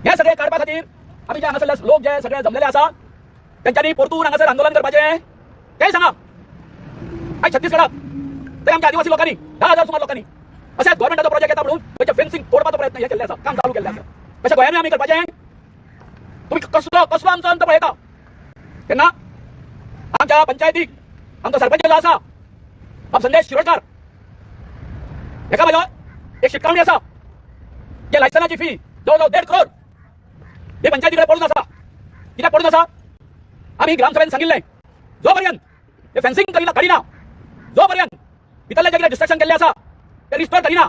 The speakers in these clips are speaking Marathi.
हे सगळे काढपा खातीर आम्ही जे हांगासरले लोक जे सगळे जमलेले आसा त्यांच्यानी परतून हांगासर आंदोलन करपाचें तें सांगा। आयज छत्तीसगडात ते आमच्या आदिवासी लोकांनी 10,000 सुमार लोकांनी अशेंच गव्हर्नमेंटाचो प्रोजेक्ट येता म्हणून त्याचे फेन्सिंग तोडपाचो प्रयत्न हे केल्ले आसा, काम चालू केल्लें आसा। तशें गोंयांनी आमी करपाचें। तुम्ही कसलो आमचो अंत पळयता तेन्ना आमच्या पंचायतीक आमचो सरपंच जो आसा बाब संदेश शिरोडकार हेका म्हजो एक शिटकावणी आसा जे लायसनाची फी जवळ 1.5 करोड हे पंचायतीकडे पडून आसा। कित्याक पडून आसा आमी ग्रामसभेन सांगिल्लें जो पर्यंत हे फेन्सिंग काडिना जो पर्यंत भितरले जे कितें डिस्ट्रक्शन केल्लें आसा ते रिस्टोर करिना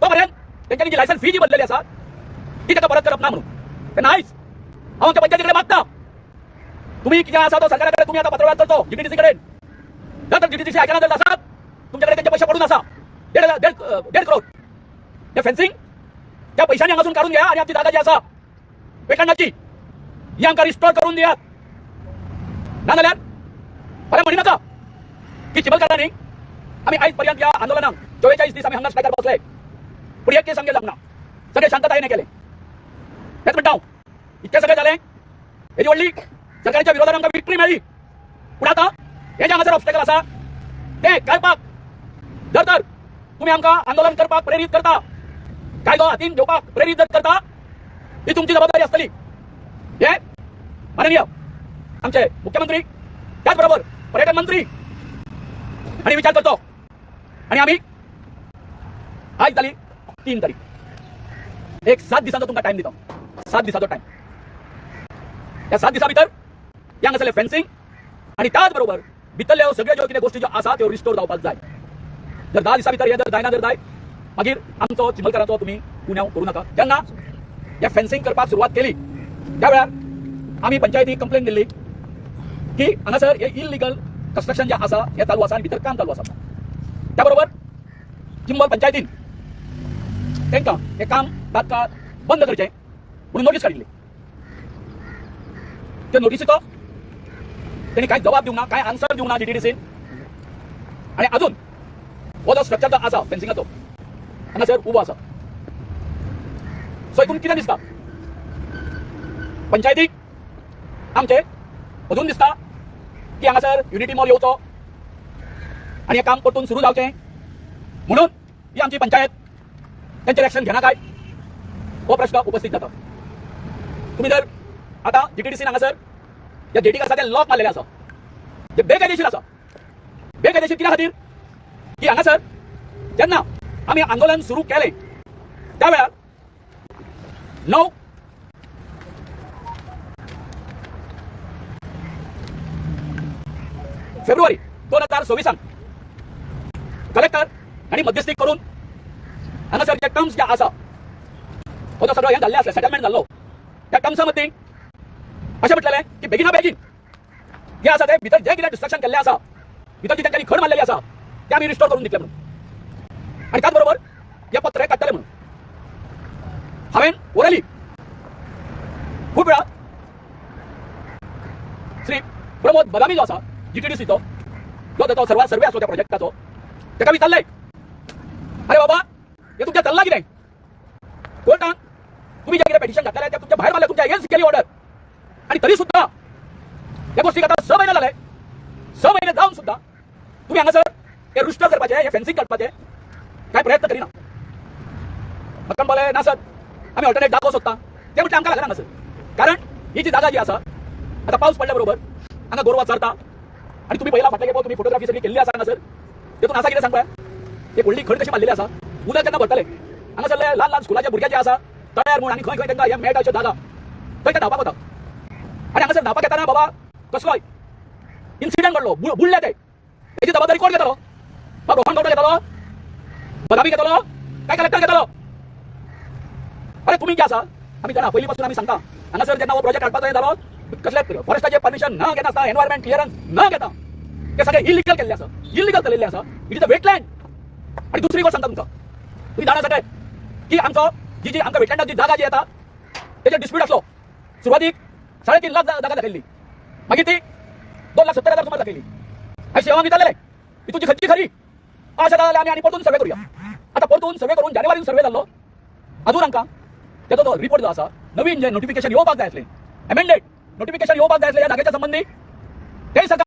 तो पर्यंत तेंच्यांनी जी लायसन फी जी बदललेली आसा ती ताका परत करप ना म्हणून। तेन्ना आयज हांव आमच्या पंचायतीकडे मागता तुम्ही कितें आसा तो सरकाराकडे तुम्ही आता पत्रव्यवहार करतो जीटीडीसी कडेन। जर जीटीडीसी आयकना जर आसात तुमच्याकडे त्यांचे पैसे पडून आसा 1.5 करोड हे फेन्सिंग त्या पैशांनी हांगासून काढून घ्या आणि आमची जागा जी आसा वेटलँडाची ही आमकां रिस्टोर करून दियात। ना जाल्यार फाल्यां म्हणी नाका की चिमलकारांनी आमी आयज पर्यंत या आंदोलनाक 44 दीस आमी हांगा स्ट्रायकार बसले पूण एक केस आमगे लागना, सगळे शांततायेन केले। हेच म्हणटा हांव इतकें सगळें जालें हेजी व्हडली सरकारच्या विरोधात आमकां विक्ट्री मेळ्ळी पूण आतां हे जे हांगासर ऑब्स्टेकल आसा ते काडपाक जर तर तुम्ही आमकां आंदोलन करपाक प्रेरीत करता, कायदो हातीन घेवपाक प्रेरीत जर करता ही तुमची जबाबदारी आसतली। हे माननीय आमचे मुख्यमंत्री त्याच बरोबर पर्यटन मंत्री आणि विचार करतो आणि आम्ही आज जाली 3 तारीख एक 7 दिसांचो तुमकां टायम दिता, 7 दिसांचो टायम। या 7 दिसां भितर हांगा सगळे फेन्सिंग आणि त्याच बरोबर भितरल्यो सगळ्यो ज्यो कितें गोष्टी ज्यो आसा त्यो रिस्टोर जावपाक जाय। जर 10 दिसां भितर हे जर जायना जर जाय मागीर आमचो चिमलकारांचो तुमी गुन्यांव करूं नाका। जेन्ना हे फेन्सिंग करपाक सुरवात केली त्या वेळार आमी पंचायतीक कंप्लेन दिल्ली की हांगासर हे इल्लीगल कन्स्ट्रक्शन जे आसा हे चालू आसा आनी भितर काम चालू आसा। त्या बरोबर चिंबल पंचायतीन तांकां हे काम तात्काळ बंद करचें म्हणून नोटीस काडिल्ली। त्या नोटीसीचो त्यांनी कांय जबाब दिवंक ना, कांय आन्सर दिवंक ना जीटीडीसीन। आणि अजून हो जो स्ट्रक्चर जो आसा फेन्सिंगाचो हांगासर उबो आसा सो हितून कितें दिसता पंचायतीक आमचे अजून दिसता की हांगासर युनिटी मॉल येवचो आणि हे काम परतून सुरू जावचें म्हणून ही आमची पंचायत त्यांचेर एक्शन घेना काय हो प्रश्न उपस्थित जाता। तुम्ही जर आता जीटीडीसीन हांगासर या जेटीक आसा ते लॉक मारलेले आसा जे बेकायदेशीर आसा। बेकायदेशीर कित्या खातीर की हांगासर जेन्ना आमी आंदोलन सुरू केलें त्या वेळार 9 फेब्रुवारी 2026 कलेक्टर आणि मध्यस्थी करून हांगासर जे टर्म्स जे आसा हो तो सगळो हे जाल्ले आसले सेटलमेंट जाल्लो त्या टर्म्सा मदीं अशें म्हटलेलें की बेगिना बेगीन जे आसा ते भितर जे कितें डिस्ट्रक्शन केल्लें आसा भितर जी तांच्यांनी खड मारलेली आसा ते आमी रिस्टोर करून दितले म्हणून आणि त्याच बरोबर हे पत्र काडटले म्हणून हांवेन ओरली खूप वेळा श्री प्रमोद बदामी जो आसा जीटीडीसीचो जो ताचो सर्वे आसलो त्या प्रोजेक्टाचो ताका विचारलें अरे बाबा हे तुमच्या चल्लां कितें कोर्टान तुम्ही जे कितें पेटिशन घातलेलें तें तुमच्या भायर मारलें तुमच्या अगेन्स्ट केली ऑर्डर आणि तरी सुद्धा ह्या गोष्टीक आतां 6 महिने जाले 6 महिने जावन सुद्धा तुम्ही हांगासर हे रिस्टोर करपाचें हे फेन्सिंग काडपाचें काय प्रयत्न करिना। म्हाका म्हणपालें नासत आमी ऑल्टरनेट जागो सोदता ते म्हटलें आमकां लागना हांगासर कारण ही जी जागा जी आसा आतां पावस पडल्या बरोबर हांगा गोरवां चरता आणि तुम्ही पहिला फाटले तुम्ही फोटोग्राफी सगळी केल्ली आसा हांगासर तेतून आसा कितें सांग पळय एक व्हडली खड कशी मारलेली आसा उदक केन्ना भरतले हांगासरले ल्हान ल्हान स्कुलाचे भुरगे जे आसा तळ्यार म्हूण आनी खंय खंय तांकां हे मेळटा अश्यो जागा थंय ते धांवपाक वता आणि हांगासर धांवपाक येताना बाबा कसलोय इन्सिडेंट घडलो बुडले ते हेची जबाबदारी कोण घेतलो बाब रोहन गौडा घेतलो बदामी घेतलो काय कलेक्टर घेतलो अरे तुम्ही जे आसा आमी जाणा पयलीं पासून आमी सांगता हांगासर जेन्ना हो प्रोजेक्ट काडपाचो जालो कसले फॉरेस्टाचे परमिशन न घेता आसता एनवायरमेंट क्लियरन्स न घेता ते सगळे इलिगल केल्ले आसा इलिगल केलेले आसा इट इज अ वेटलँड। आणि दुसरी गोष्ट सांगता तुमकां तुम्ही जाणा सगळे की आमचो जी आमकां वेटलँडाक जी जागा जी येता तेजे डिस्प्यूट आसलो सुरवातीक 3.5 लाख जागा दाखयल्ली मागीर ती 2,70,000 सुमार दाखयली हांवें सेवांक विचारलेलें ही तुजी खंयची खरी अशें जाल्यार आमी आनी परतून सर्वे करूया। आतां परतून सर्वे करून जानेवारीन सर्वे जाल्लो अजून आमकां त्याचा तो रिपोर्ट जो असा नवीन जे नोटिफिकेशन येवपाक जाय आसलें अमेंडेड नोटिफिकेशन येवपाक जाय आसलें ह्या जागेच्या संबंधी ते